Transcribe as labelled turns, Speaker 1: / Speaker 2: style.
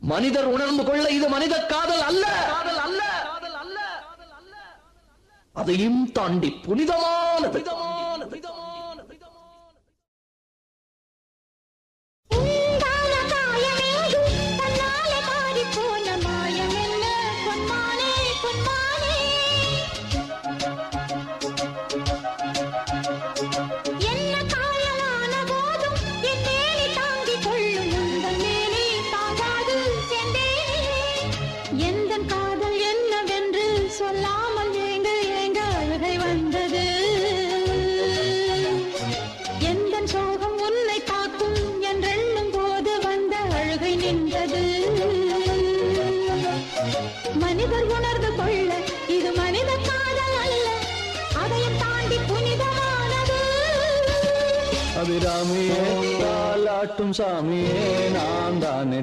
Speaker 1: மனிதர் உணர்ந்து கொள்ள இது மனித காதல் அல்ல, அதையும் தாண்டி புனிதமானது.
Speaker 2: மனிதர் உணர்ந்து கொள்ள இது மனித காதல் அல்ல, அதையும் தாண்டி புனிதமானது.
Speaker 1: அபிராமியே தாலாட்டும் சாமியே நான் தானே